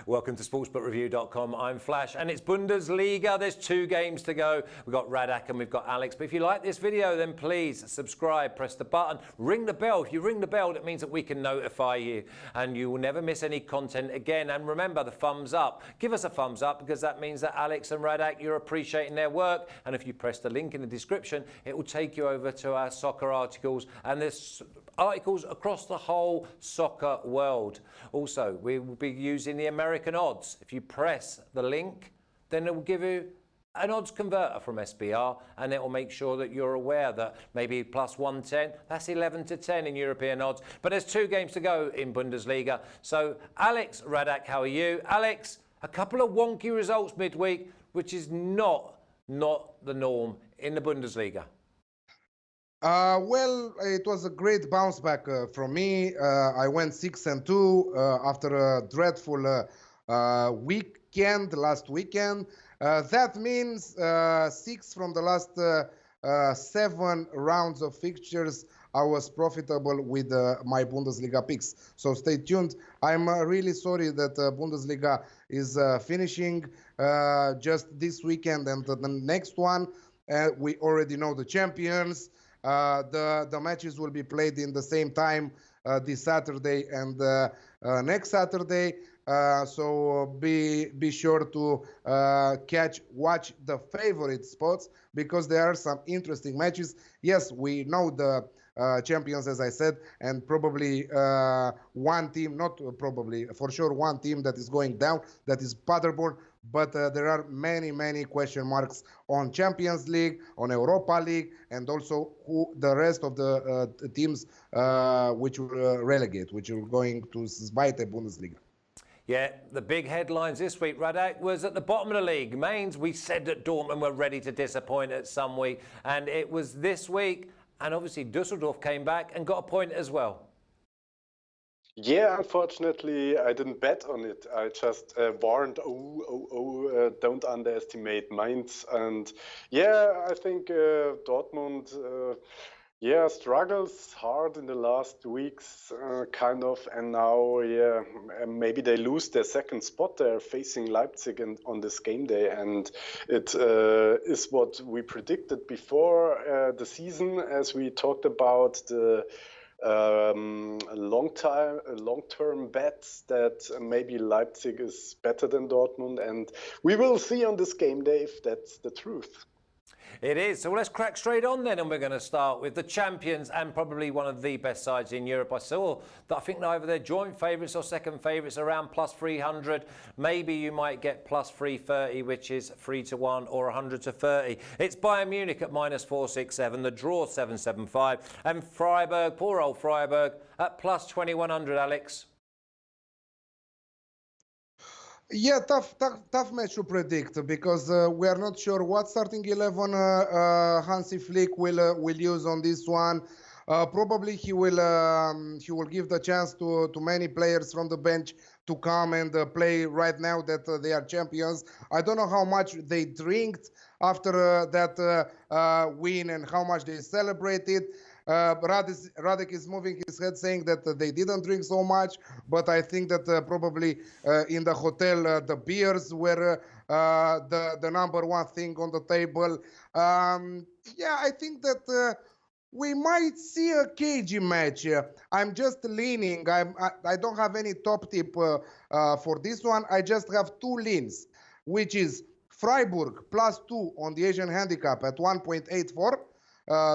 Welcome to sportsbookreview.com. I'm Flash, and it's Bundesliga. There's 2 games to go. We've got Radak and we've got Alex. But if you like this video, then please subscribe, press the button, ring the bell. If you ring the bell, that means that we can notify you, and you will never miss any content again. And remember, the thumbs up. Give us a thumbs up, because that means that Alex and Radak, you're appreciating their work. And if you press the link in the description, it will take you over to our soccer articles. And there's articles across the whole soccer world. Also, we will be using the American odds. If you press the link, then it will give you an odds converter from SBR, and it will make sure that you're aware that maybe plus 110, that's 11 to 10 in European odds. But there's 2 games to go in Bundesliga. So Alex, Radak, how are you? Alex, a couple of wonky results midweek, which is not the norm in the Bundesliga. Well, it was a great bounce back from me. I went 6-2 after a dreadful weekend last weekend. That means 6 from the last 7 rounds of fixtures. I was profitable with my Bundesliga picks. So stay tuned. I'm really sorry that Bundesliga is finishing just this weekend and the next one. We already know the champions. The matches will be played in the same time this Saturday and next Saturday. So be sure to watch the favorite spots, because there are some interesting matches. Yes, we know the champions, as I said, and probably one team, not probably, for sure one team that is going down, that is Paderborn. But there are many question marks on Champions League, on Europa League, and also the rest of the teams which will relegate, which are going to Zweite Bundesliga. Yeah, the big headlines this week, Radak, was at the bottom of the league. Mainz, we said that Dortmund were ready to disappoint at some week, and it was this week. And obviously Dusseldorf came back and got a point as well. Yeah, unfortunately, I didn't bet on it. I just warned, don't underestimate Mainz. And yeah, I think Dortmund, struggles hard in the last weeks, kind of. And now, maybe they lose their second spot. They're facing Leipzig on this game day. And it is what we predicted before the season, as we talked about the long-term bets that maybe Leipzig is better than Dortmund, and we will see on this game day if that's the truth. It is. So let's crack straight on then, and we're going to start with the champions and probably one of the best sides in Europe. I saw that I think they're either their joint favourites or second favourites around plus 300. Maybe you might get plus 330, which is 3-1 or 100 to 30. It's Bayern Munich at minus 467, the draw 775, and Freiburg, poor old Freiburg, at plus 2100, Alex. Yeah, tough match to predict, because we are not sure what starting 11 Hansi Flick will use on this one. Probably he will give the chance to many players from the bench to come and play right now that they are champions. I don't know how much they drinked after that win and how much they celebrated. Radek is moving his head saying that they didn't drink so much, but I think that probably in the hotel the beers were the number one thing on the table. Yeah, I think that we might see a cagey match. I'm just leaning. I don't have any top tip for this one. I just have 2 leans, which is Freiburg +2 on the Asian handicap at 1.84.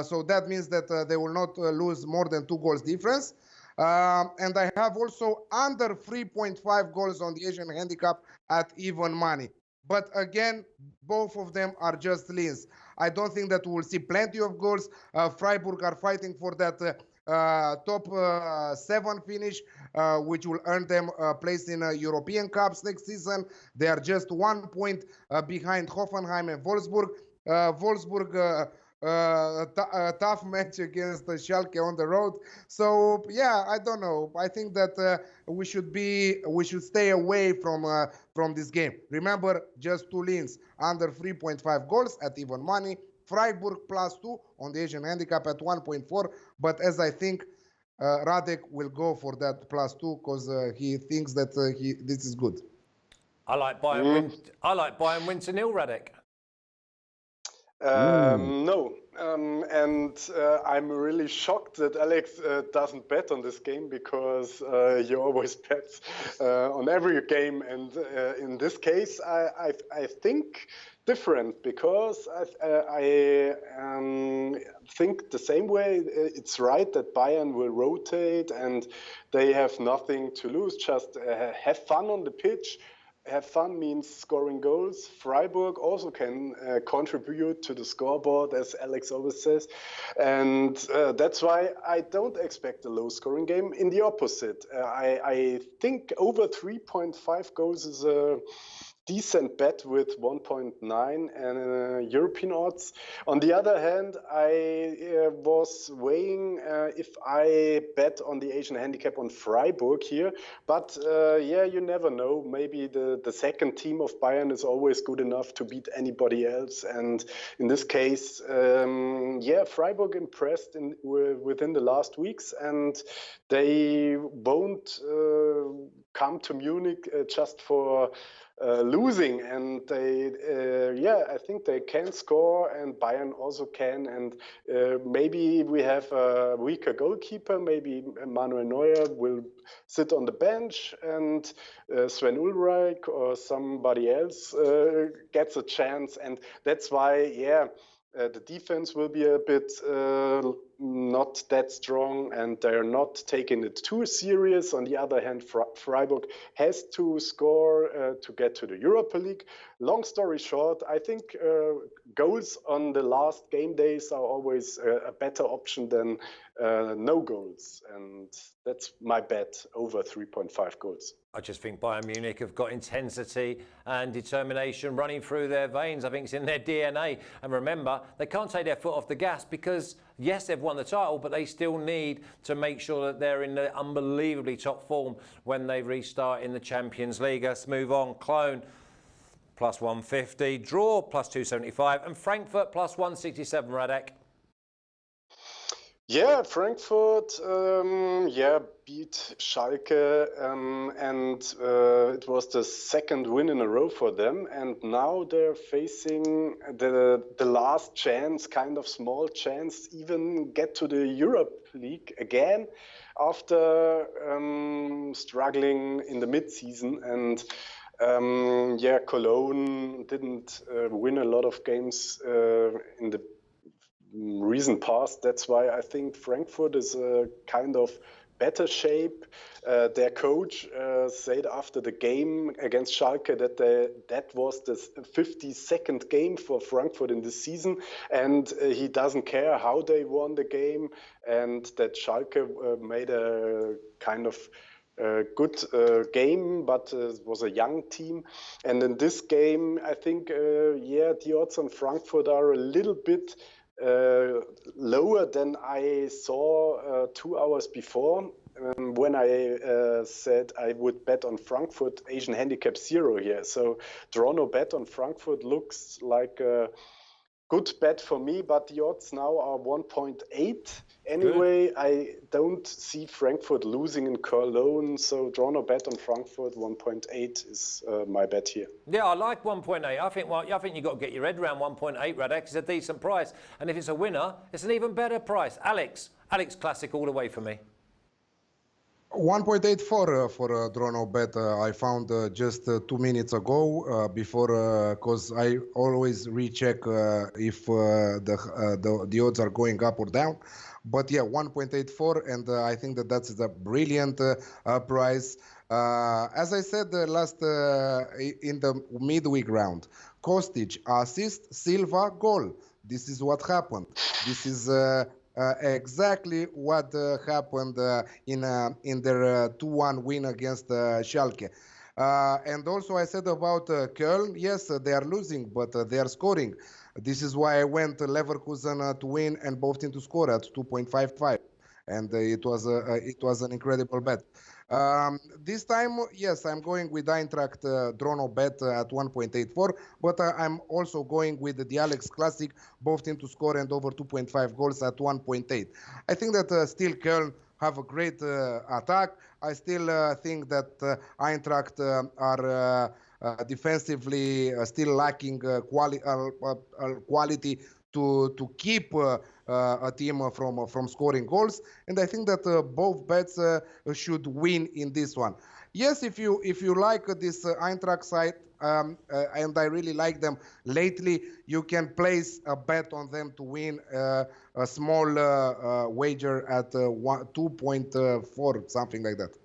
So that means that they will not lose more than 2 goals difference. And I have also under 3.5 goals on the Asian handicap at even money. But again, both of them are just leans. I don't think that we will see plenty of goals. Freiburg are fighting for that top 7 finish, which will earn them a place in European Cups next season. They are just 1 point behind Hoffenheim and Wolfsburg. Wolfsburg a tough match against Schalke on the road. So yeah, I don't know. I think that we should stay away from this game. Remember, just 2 leans under 3.5 goals at even money. Freiburg +2 on the Asian handicap at 1.4. But as I think Radek will go for that +2 because he thinks that this is good. I like Bayern win. I like Bayern win to 0, Radek. No, and I'm really shocked that Alex doesn't bet on this game, because he always bets on every game, and in this case I think different, because I think the same way. It's right that Bayern will rotate and they have nothing to lose, just have fun on the pitch. Have fun means scoring goals. Freiburg also can contribute to the scoreboard, as Alex always says. And that's why I don't expect a low-scoring game. In the opposite, I think over 3.5 goals is a decent bet with 1.9 and European odds. On the other hand, I was weighing if I bet on the Asian handicap on Freiburg here, but yeah, you never know. Maybe the second team of Bayern is always good enough to beat anybody else, and in this case, yeah, Freiburg impressed within the last weeks, and they won't come to Munich just for losing, and they yeah, I think they can score, and Bayern also can, and maybe we have a weaker goalkeeper. Maybe Manuel Neuer will sit on the bench, and Sven Ulreich or somebody else gets a chance, and that's why, yeah, the defense will be a bit not that strong, and they're not taking it too serious. On the other hand, Freiburg has to score to get to the Europa League. Long story short, I think goals on the last game days are always a better option than no goals, and that's my bet, over 3.5 goals. I just think Bayern Munich have got intensity and determination running through their veins. I think it's in their DNA. And remember, they can't take their foot off the gas, because, yes, they've won the title, but they still need to make sure that they're in the unbelievably top form when they restart in the Champions League. Let's move on. Cologne +150, draw +275, and Frankfurt +167, Radek. Yeah, Frankfurt, yeah, beat Schalke, and it was the second win in a row for them. And now they're facing the last chance, kind of small chance, even get to the Europe League again after struggling in the mid-season. And yeah, Cologne didn't win a lot of games in the recent past. That's why I think Frankfurt is a kind of better shape. Their coach said after the game against Schalke that that was the 52nd game for Frankfurt in this season, and he doesn't care how they won the game, and that Schalke made a kind of good game, but it was a young team. And in this game, I think, yeah, the odds on Frankfurt are a little bit lower than I saw 2 hours before, when I said I would bet on Frankfurt Asian handicap 0 here. So draw no bet on Frankfurt looks like a good bet for me, but the odds now are 1.8. Anyway, good. I don't see Frankfurt losing in Cologne, so draw no bet on Frankfurt. 1.8 is my bet here. Yeah, I like 1.8. I think you've got to get your head around 1.8, Radek. It's a decent price, and if it's a winner, it's an even better price. Alex Classic all the way for me. 1.8 for draw no bet. I found just 2 minutes ago before, because I always recheck if the odds are going up or down. But yeah, 1.84, and I think that's a brilliant price. As I said last in the midweek round, Kostic assist, Silva goal. This is what happened. This is exactly what happened in their 2-1 win against Schalke. And also I said about Köln, yes, they are losing, but they are scoring. This is why I went Leverkusen to win and both teams to score at 2.55, and it was an incredible bet. This time, yes, I'm going with Eintracht draw no bet at 1.84, but I'm also going with the Alex Classic, both teams to score and over 2.5 goals at 1.8. I think that still Köln have a great attack. I still think that Eintracht are defensively still lacking quality to keep a team from scoring goals. And I think that both bets should win in this one. Yes, if you like this Eintracht side, and I really like them lately, you can place a bet on them to win a small wager at 2.4, something like that.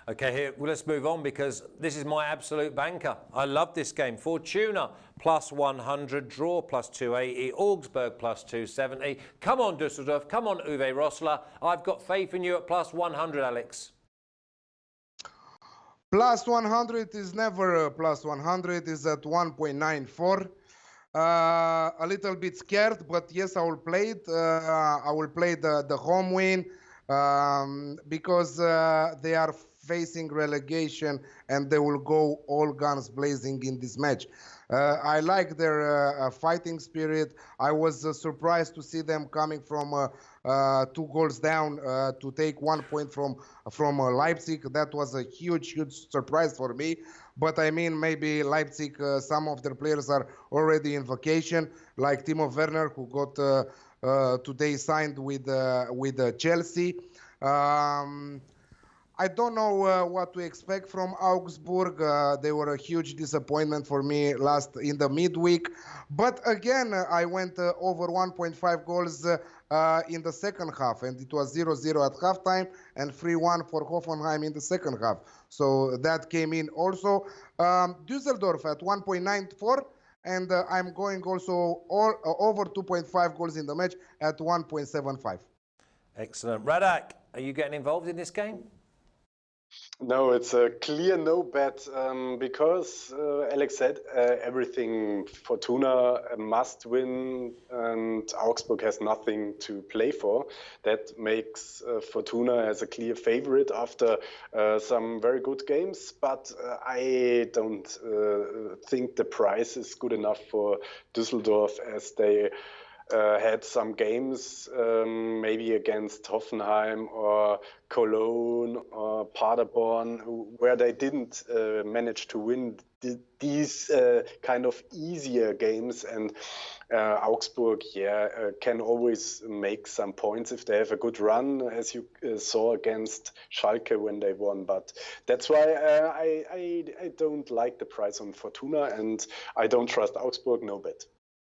Okay, here, well, let's move on because this is my absolute banker. I love this game. Fortuna plus 100, draw plus 280, Augsburg plus 270. Come on, Dusseldorf. Come on, Uwe Rosler. I've got faith in you at plus 100, Alex. Plus 100 is never plus 100, is at 1.94. A little bit scared, but yes, I will play it. I will play the home win because they are facing relegation and they will go all guns blazing in this match. I like their fighting spirit. I was surprised to see them coming from 2 goals down to take 1 point from Leipzig. That was a huge surprise for me. But I mean, maybe Leipzig, some of their players are already in vacation, like Timo Werner, who got today signed with Chelsea. I don't know what to expect from Augsburg. They were a huge disappointment for me in the midweek. But again, I went over 1.5 goals in the second half, and it was 0-0 at halftime and 3-1 for Hoffenheim in the second half. So that came in also. Dusseldorf at 1.94, and I'm going also over 2.5 goals in the match at 1.75. Excellent. Radak, are you getting involved in this game? No, it's a clear no bet because Alex said everything Fortuna must win and Augsburg has nothing to play for. That makes Fortuna as a clear favorite after some very good games, but I don't think the price is good enough for Düsseldorf as they had some games, maybe against Hoffenheim or Cologne or Paderborn, where they didn't manage to win these kind of easier games. And Augsburg, can always make some points if they have a good run, as you saw against Schalke when they won. But that's why I don't like the price on Fortuna, and I don't trust Augsburg, no bet.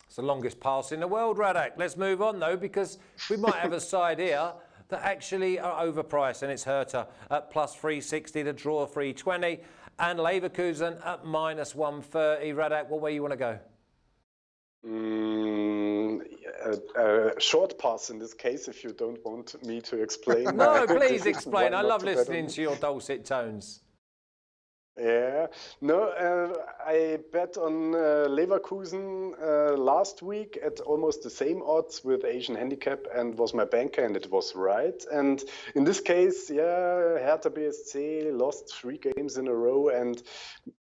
It's the longest pass in the world, Radak. Let's move on, though, because we might have a side here that actually are overpriced, and it's Hertha at plus 360, the draw 320, and Leverkusen at minus 130. Radak, what way you want to go? A short pass in this case, if you don't want me to explain. No, please explain. I love listening to your dulcet tones. Yeah, no, I bet on Leverkusen last week at almost the same odds with Asian handicap and was my banker, and it was right. And in this case, Hertha BSC lost 3 games in a row, and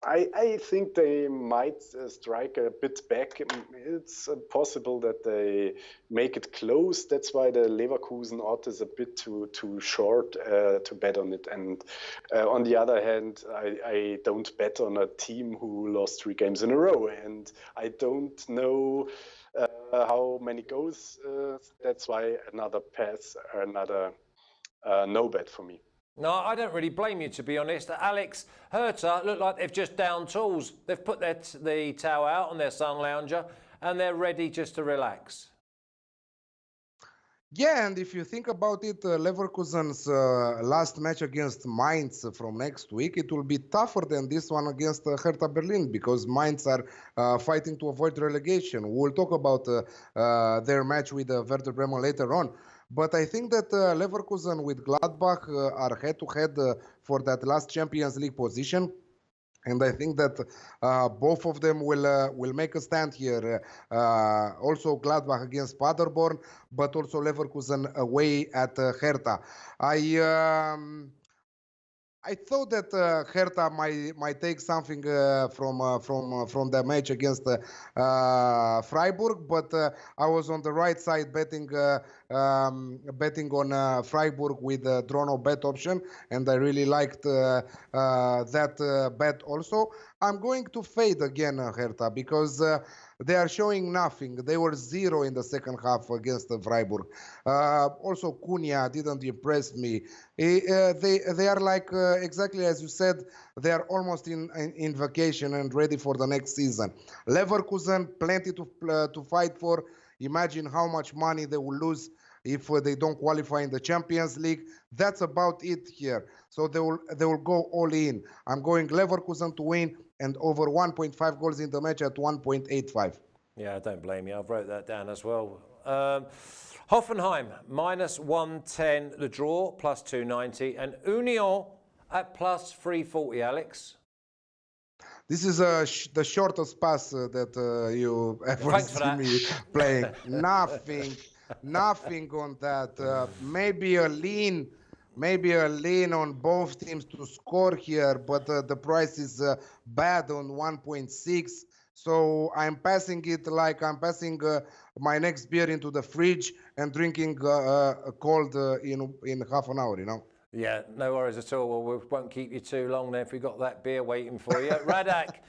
I think they might strike a bit back. It's possible that they make it close. That's why the Leverkusen odd is a bit too short to bet on it. And on the other hand, I don't bet on a team who lost 3 games in a row, and I don't know how many goals. That's why another pass, another no bet for me. No, I don't really blame you, to be honest. Alex, Hertha look like they've just down tools. They've put the towel out on their sun lounger and they're ready just to relax. Yeah, and if you think about it, Leverkusen's last match against Mainz from next week, it will be tougher than this one against Hertha Berlin, because Mainz are fighting to avoid relegation. We'll talk about their match with Werder Bremen later on. But I think that Leverkusen with Gladbach are head-to-head for that last Champions League position. And I think that both of them will make a stand here. Also Gladbach against Paderborn, but also Leverkusen away at Hertha. I thought that Hertha might take something from the match against Freiburg, but I was on the right side betting on Freiburg with the draw no bet option, and I really liked that bet also. I'm going to fade again Hertha because they are showing nothing. They were zero in the second half against Freiburg. Also, Cunha didn't impress me. They are like exactly as you said. They are almost in vacation and ready for the next season. Leverkusen, plenty to fight for. Imagine how much money they will lose if they don't qualify in the Champions League. That's about it here. So they will go all in. I'm going Leverkusen to win and over 1.5 goals in the match at 1.85. Yeah, I don't blame you. I've wrote that down as well. Hoffenheim minus 110, the draw plus 290, and Union at plus 340. Alex. This is the shortest pass that you ever see me playing. Nothing on that. Maybe a lean on both teams to score here, but the price is bad on 1.6. So I'm passing it like I'm passing my next beer into the fridge and drinking cold in half an hour, you know. Yeah, no worries at all. Well, we won't keep you too long then if we've got that beer waiting for you. Radak,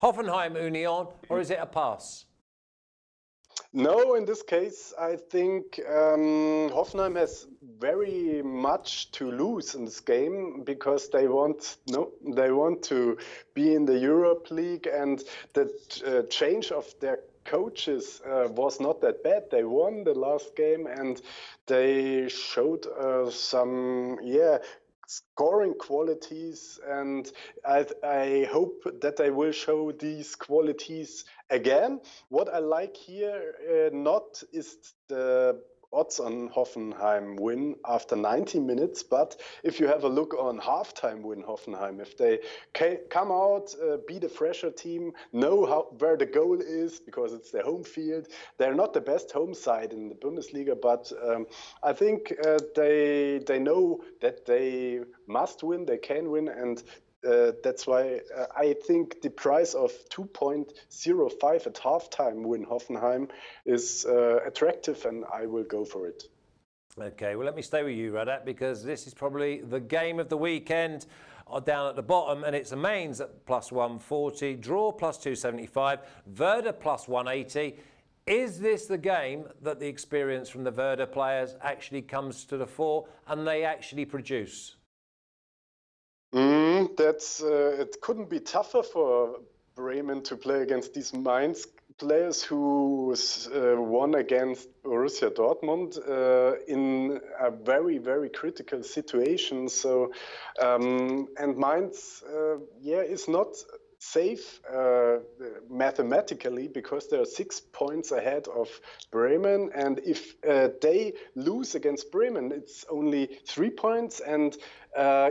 Hoffenheim, Union, or is it a pass? No, in this case, I think Hoffenheim has very much to lose in this game because they want to be in the Europe League, and the change of their coaches was not that bad. They won the last game and they showed some scoring qualities, and I hope that they will show these qualities again. What I like here not is the odds on Hoffenheim win after 90 minutes, but if you have a look on halftime win Hoffenheim, if they come out, be the fresher team, know where the goal is because it's their home field. They're not the best home side in the Bundesliga, but I think they know that they must win, they can win, and that's why I think the price of 2.05 at halftime win Hoffenheim is attractive, and I will go for it. Okay, well, let me stay with you, Radat, because this is probably the game of the weekend down at the bottom, and it's Mainz at plus 140, draw plus 275, Werder plus 180. Is this the game that the experience from the Werder players actually comes to the fore and they actually produce? It couldn't be tougher for Bremen to play against these Mainz players who won against Borussia Dortmund in a very, very critical situation. So, and Mainz, is not safe mathematically because they are 6 points ahead of Bremen, and if they lose against Bremen, it's only 3 points and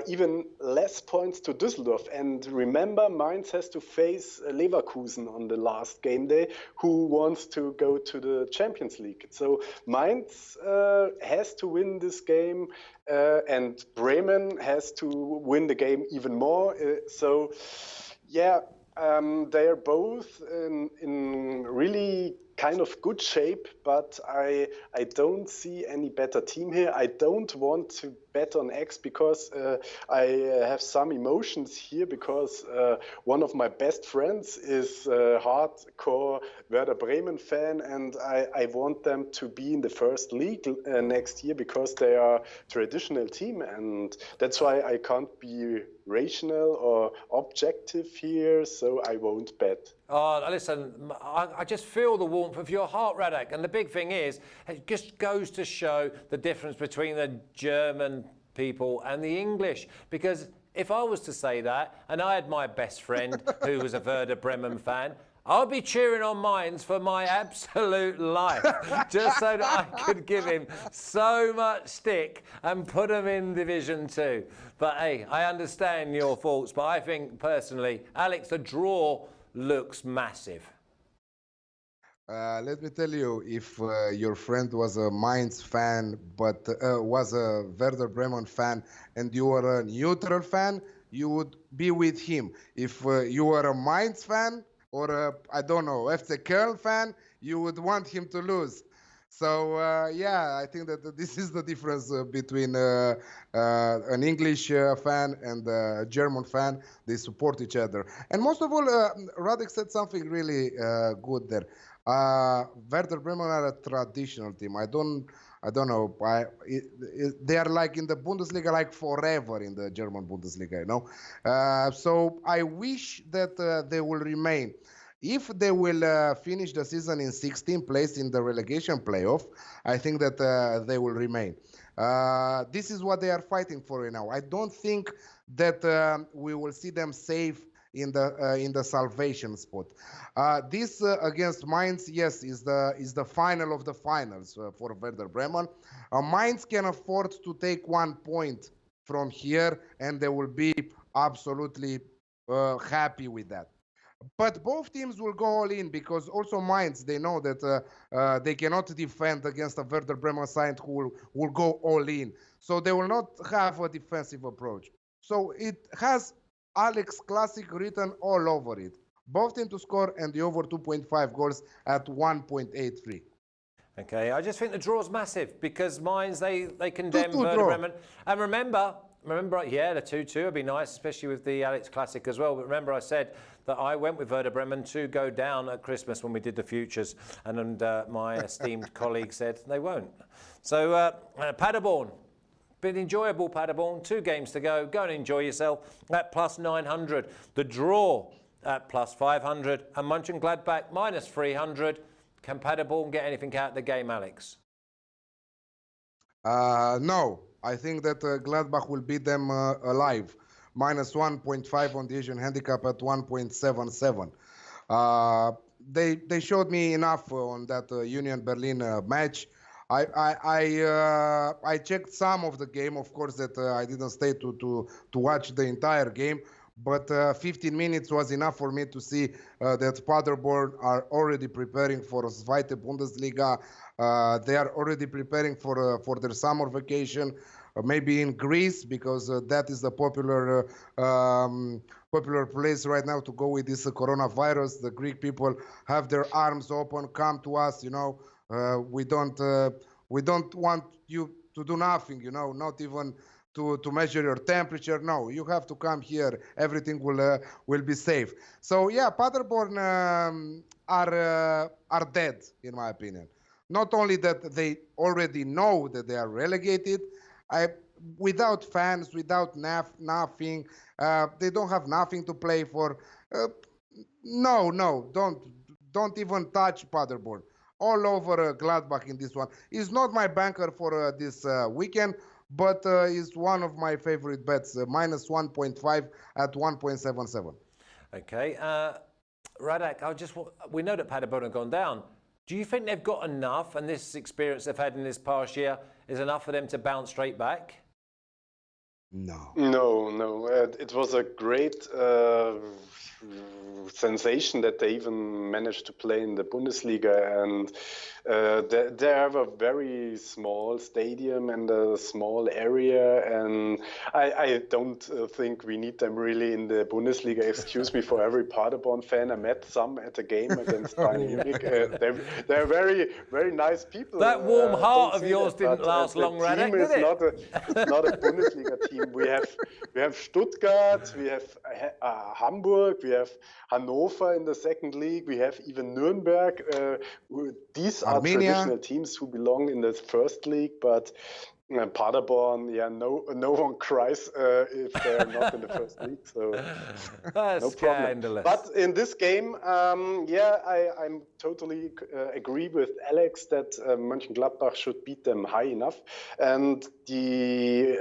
even less points to Dusseldorf. And remember, Mainz has to face Leverkusen on the last game day, who wants to go to the Champions League. So Mainz has to win this game, and Bremen has to win the game even more. They are both in really kind of good shape, but I don't see any better team here. I don't want to bet on X because I have some emotions here because one of my best friends is a hardcore Werder Bremen fan, and I want them to be in the first league next year because they are a traditional team, and that's why I can't be rational or objective here, so I won't bet. Oh, listen, I just feel the warmth of your heart, Radak. And the big thing is, it just goes to show the difference between the German people and the English. Because if I was to say that, and I had my best friend who was a Werder Bremen fan, I'll be cheering on Mainz for my absolute life, just so that I could give him so much stick and put him in Division 2. But hey, I understand your thoughts, but I think personally, Alex, the draw looks massive. Let me tell you, if your friend was a Mainz fan, but was a Werder Bremen fan, and you were a neutral fan, you would be with him. If you were a Mainz fan or I don't know, FC Köln fan, you would want him to lose. So yeah, I think that this is the difference between an English fan and a German fan. They support each other, and most of all, Radek said something really good there. Werder Bremen are a traditional team. I don't know. They are like in the Bundesliga, like forever in the German Bundesliga, you know. So I wish that they will remain. If they will finish the season in 16th place in the relegation playoff, I think that they will remain. This is what they are fighting for right now. I don't think that we will see them safe in the salvation spot. This against Mainz, yes, is the final of the finals for Werder Bremen. Mainz can afford to take 1 point from here, and they will be absolutely happy with that. But both teams will go all in because also Mainz, they know that they cannot defend against a Werder Bremen side who will go all in. So they will not have a defensive approach. So it has Alex Classic written all over it. Both teams to score and the over 2.5 goals at 1.83. Okay, I just think the draw's massive because Mainz, they condemn 2-2 Werder draw. Bremen. And remember, yeah, the 2-2 would be nice, especially with the Alex Classic as well. But remember, I said that I went with Werder Bremen to go down at Christmas when we did the futures, and my esteemed colleague said they won't. So Paderborn, been enjoyable Paderborn. 2 games to go. Go and enjoy yourself at plus 900. The draw at plus 500, and Monchengladbach minus 300. Can Paderborn get anything out of the game, Alex? No, I think that Gladbach will beat them alive. Minus 1.5 on the Asian handicap at 1.77. They showed me enough on that Union Berlin match. I checked some of the game, of course, that I didn't stay to watch the entire game. But 15 minutes was enough for me to see that Paderborn are already preparing for Zweite Bundesliga. They are already preparing for their summer vacation, maybe in Greece, because that is the popular place right now to go with this coronavirus. The Greek people have their arms open. Come to us, you know. We don't want you to do nothing, you know, not even to measure your temperature. No, you have to come here. Everything will be safe. So yeah, Paderborn are dead in my opinion. Not only that they already know that they are relegated, without fans, without nothing, they don't have nothing to play for. No, don't even touch Paderborn. All over Gladbach in this one. He's not my banker for this weekend, but is one of my favorite bets, minus 1.5 at 1.77. Okay, Radak, we know that Paderborn have gone down. Do you think they've got enough, and this experience they've had in this past year is enough for them to bounce straight back? No. It was a great sensation that they even managed to play in the Bundesliga, and they have a very small stadium and a small area, and I don't think we need them really in the Bundesliga. Excuse me for every Paderborn fan. I met some at a game against Bayern Munich. They're very, very nice people. That warm heart of yours didn't last long, Radak, did it? It's not a Bundesliga team. We have Stuttgart, we have Hamburg, we have Hannover in the second league, we have even Nuremberg. These are traditional teams who belong in the first league, but Paderborn, yeah, no one cries if they're not in the first league, so that's no problem. Scandalous. But in this game, I'm totally agree with Alex that Mönchengladbach should beat them high enough. And the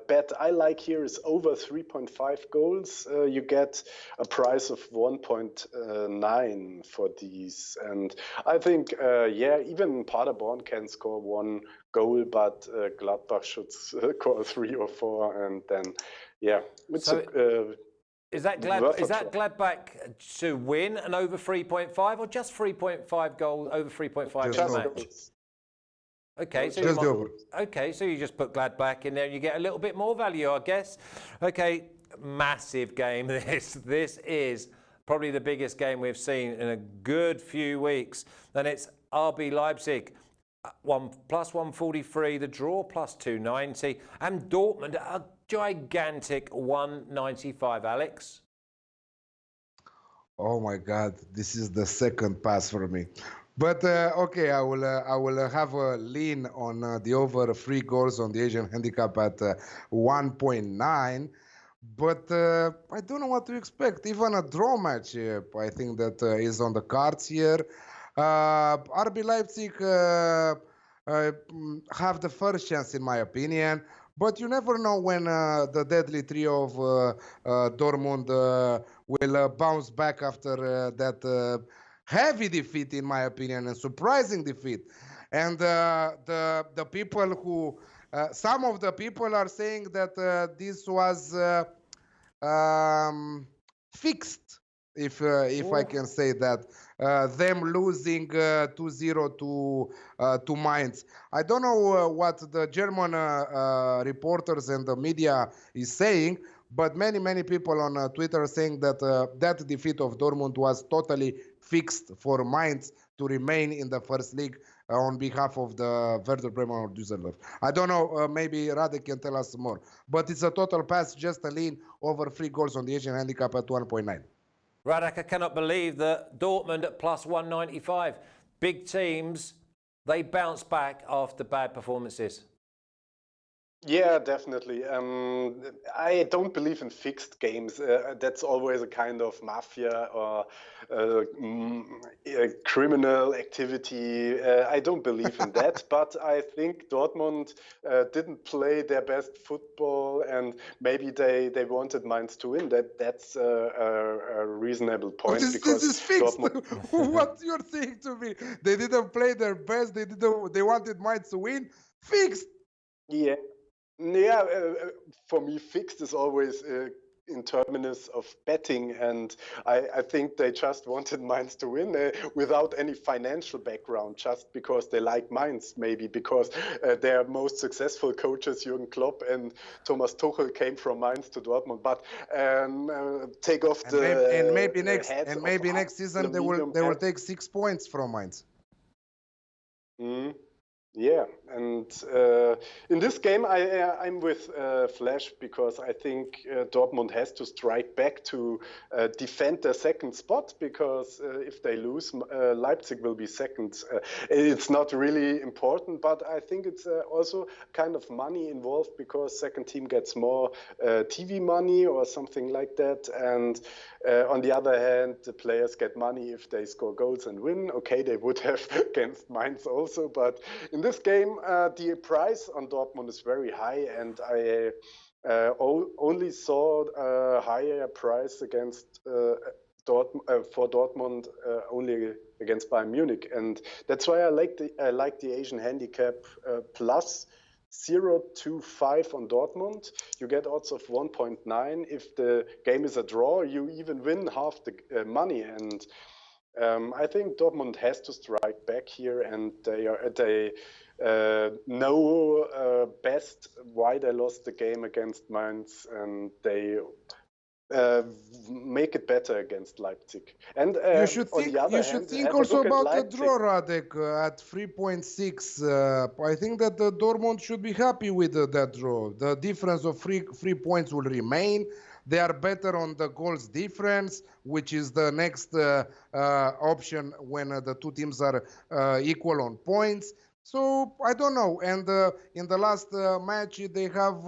bet I like here is over 3.5 goals. You get a price of 1.9 for these, and I think even Paderborn can score 1 goal, but Gladbach should score 3 or 4, and then it's Is that Gladbach to win and over 3.5 or just 3.5 goals, over 3.5 in the match? Okay, so just over. Okay, so you just put Gladbach in there and you get a little bit more value, I guess. Okay, massive game this. This is probably the biggest game we've seen in a good few weeks. And it's RB Leipzig, plus 143, the draw plus 290, and Dortmund a gigantic 195, Alex. Oh my God, this is the second pass for me. But okay, I will have a lean on the over 3 goals on the Asian handicap at 1.9. But I don't know what to expect. Even a draw match, I think that is on the cards here. RB Leipzig have the first chance, in my opinion. But you never know when the deadly trio of Dortmund will bounce back after that heavy defeat, in my opinion, and surprising defeat. And the people who, some of the people are saying that this was fixed, if I can say that. Them losing 2-0 to Mainz. I don't know what the German reporters and the media is saying, but many people on Twitter are saying that that defeat of Dortmund was totally fixed for Mainz to remain in the first league on behalf of the Werder Bremen or Dusseldorf. I don't know, maybe Radek can tell us more. But it's a total pass, just a lean over 3 goals on the Asian handicap at 1.9. Radek, I cannot believe that Dortmund at plus 195. Big teams, they bounce back after bad performances. Yeah, definitely. I don't believe in fixed games. That's always a kind of mafia or criminal activity. I don't believe in that. But I think Dortmund didn't play their best football, and maybe they wanted Mainz to win. That's a reasonable point. This is fixed. What you're saying to me? They didn't play their best. They wanted Mainz to win. Fixed. Yeah. Yeah, for me, fixed is always in terminus of betting, and I think they just wanted Mainz to win without any financial background, just because they like Mainz, maybe because their most successful coaches, Jürgen Klopp and Thomas Tuchel, came from Mainz to Dortmund. But take off maybe next season they will take 6 points from Mainz. Mm-hmm. Yeah, and in this game I'm with Flash, because I think Dortmund has to strike back to defend their second spot, because if they lose, Leipzig will be second. It's not really important, but I think it's also kind of money involved, because second team gets more TV money or something like that. And on the other hand, the players get money if they score goals and win. Okay, they would have against Mainz also, but in this game, the price on Dortmund is very high, and I only saw a higher price against for Dortmund only against Bayern Munich, and that's why I like the Asian handicap plus 0.25 on Dortmund. You get odds of 1.9. If the game is a draw, you even win half the money. And I think Dortmund has to strike back here, and they know best why they lost the game against Mainz, and they make it better against Leipzig. And you should think also about the draw, Radek, at 3.6. I think that the Dortmund should be happy with that draw. The difference of 3 points will remain. They are better on the goals difference, which is the next option when the two teams are equal on points. So I don't know. And in the last match, they have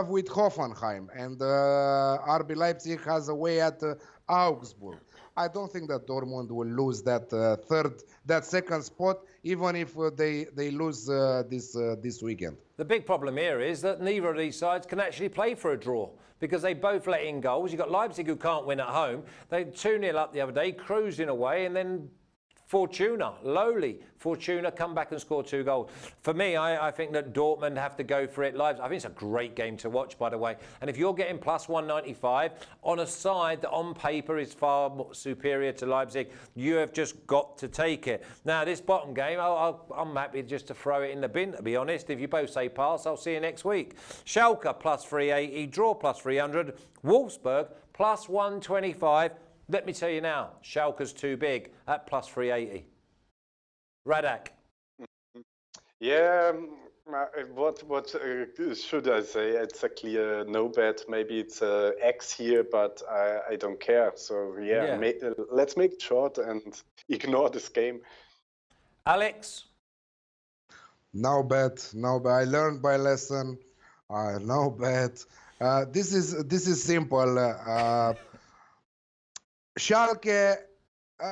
with Hoffenheim, and RB Leipzig has away at Augsburg. I don't think that Dortmund will lose that second spot, even if they lose this weekend. The big problem here is that neither of these sides can actually play for a draw, because they both let in goals. You've got Leipzig, who can't win at home. They 2-0 up the other day, cruising away, and then Fortuna, lowly. Fortuna come back and score 2 goals. For me, I think that Dortmund have to go for it. Leipzig, I think it's a great game to watch, by the way. And if you're getting plus 195 on a side that on paper is far more superior to Leipzig, you have just got to take it. Now, this bottom game, I'm happy just to throw it in the bin, to be honest. If you both say pass, I'll see you next week. Schalke plus 380, draw plus 300, Wolfsburg plus 125. Let me tell you now, Schalke's too big at plus 380. Radak. Yeah, what should I say? It's a clear no bet. Maybe it's a X here, but I don't care. So yeah. Let's make it short and ignore this game. Alex? No bet, no bet. I learned by lesson. No bet. This is simple. Schalke,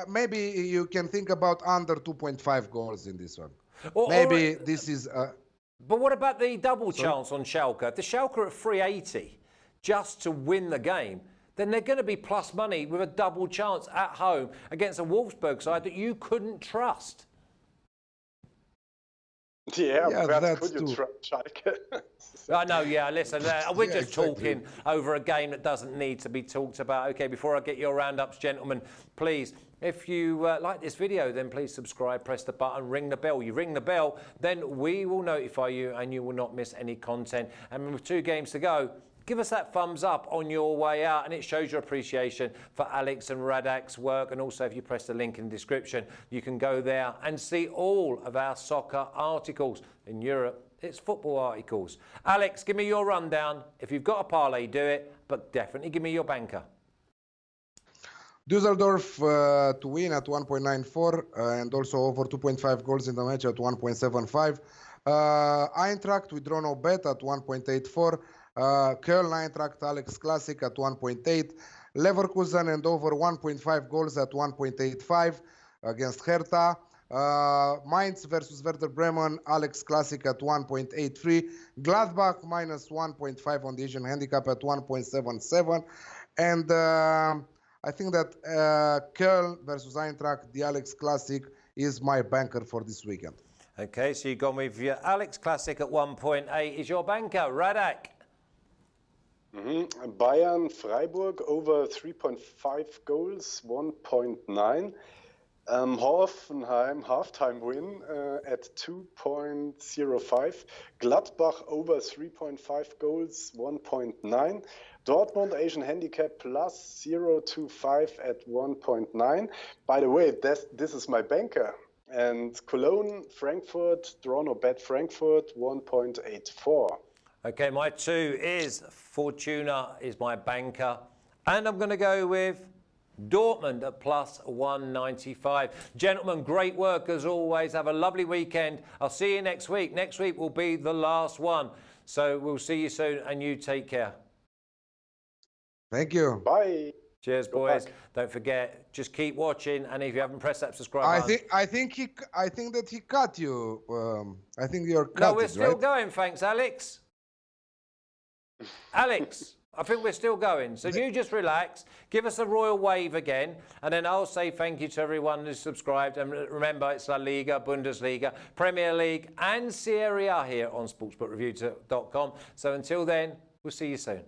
maybe you can think about under 2.5 goals in this one. Maybe this is... but what about the double chance on Schalke? If the Schalke are at 380 just to win the game, then they're going to be plus money with a double chance at home against a Wolfsburg side that you couldn't trust. Yeah, but could you trust Schalke? I know, yeah, listen, we're just talking over a game that doesn't need to be talked about. Okay, before I get your roundups, gentlemen, please, if you like this video, then please subscribe, press the button, ring the bell. You ring the bell, then we will notify you and you will not miss any content. And with 2 games to go, give us that thumbs up on your way out, and it shows your appreciation for Alex and Radak's work. And also, if you press the link in the description, you can go there and see all of our soccer articles. In Europe, it's football articles. Alex, give me your rundown. If you've got a parlay, do it, but definitely give me your banker. Dusseldorf to win at 1.94 and also over 2.5 goals in the match at 1.75. Eintracht, we draw no bet at 1.84. Koln, Eintracht, Alex Classic at 1.8. Leverkusen and over 1.5 goals at 1.85 against Hertha. Mainz versus Werder Bremen, Alex Classic at 1.83. Gladbach minus 1.5 on the Asian handicap at 1.77. And I think that Koln versus Eintracht, the Alex Classic, is my banker for this weekend. Okay, so you've gone with your Alex Classic at 1.8 is your banker. Radak. Bayern, Freiburg over 3.5 goals, 1.9. Hoffenheim halftime win at 2.05. Gladbach over 3.5 goals, 1.9. Dortmund Asian handicap plus 0.25 at 1.9. By the way, this is my banker. And Cologne, Frankfurt, draw no bet Frankfurt, 1.84. Okay, my 2 is Fortuna is my banker. And I'm going to go with Dortmund at plus 195. Gentlemen, great work as always. Have a lovely weekend. I'll see you next week. Next week will be the last one. So we'll see you soon and you take care. Thank you. Bye. Cheers, boys. Don't forget, just keep watching, and if you haven't pressed that subscribe button. I think that he cut you. I think you're cut. No, we're still going. Thanks, Alex. Alex, I think we're still going. So you just relax, give us a royal wave again, and then I'll say thank you to everyone who's subscribed. And remember, it's La Liga, Bundesliga, Premier League, and Serie A here on sportsbookreview.com. So until then, we'll see you soon.